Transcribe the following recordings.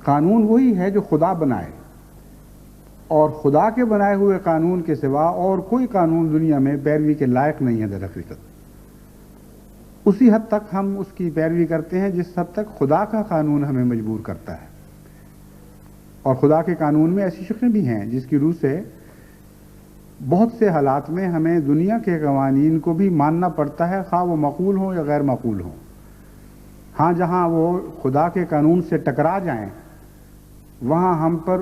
قانون وہی ہے جو خدا بنائے، اور خدا کے بنائے ہوئے قانون کے سوا اور کوئی قانون دنیا میں پیروی کے لائق نہیں ہے در حقیقت۔ اسی حد تک ہم اس کی پیروی کرتے ہیں جس حد تک خدا کا قانون ہمیں مجبور کرتا ہے، اور خدا کے قانون میں ایسی شکلیں بھی ہیں جس کی روح سے بہت سے حالات میں ہمیں دنیا کے قوانین کو بھی ماننا پڑتا ہے، خواہ وہ معقول ہوں یا غیر معقول ہوں۔ ہاں، جہاں وہ خدا کے قانون سے ٹکرا جائیں وہاں ہم پر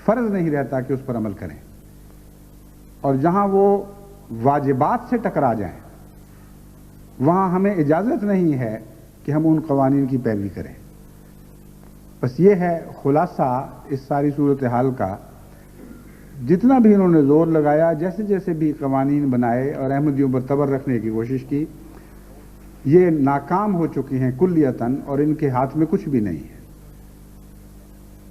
فرض نہیں رہتا کہ اس پر عمل کریں، اور جہاں وہ واجبات سے ٹکرا جائیں وہاں ہمیں اجازت نہیں ہے کہ ہم ان قوانین کی پیروی کریں۔ بس یہ ہے خلاصہ اس ساری صورتحال کا۔ جتنا بھی انہوں نے زور لگایا، جیسے جیسے بھی قوانین بنائے اور احمدیوں پر تبر رکھنے کی کوشش کی، یہ ناکام ہو چکی ہیں کلیتاً، اور ان کے ہاتھ میں کچھ بھی نہیں ہے۔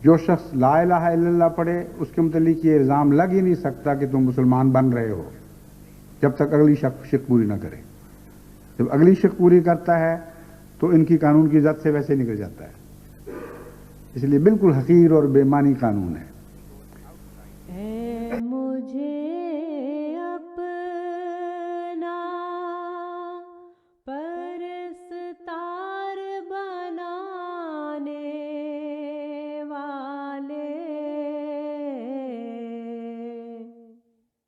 جو شخص لا الہ الا اللہ پڑھے اس کے متعلق یہ الزام لگ ہی نہیں سکتا کہ تم مسلمان بن رہے ہو جب تک اگلی شق پوری نہ کرے۔ جب اگلی شق پوری کرتا ہے تو ان کی قانون کی ذات سے ویسے نکل جاتا ہے۔ اس لیے بالکل حقیر اور بے معنی قانون ہے۔ مجھے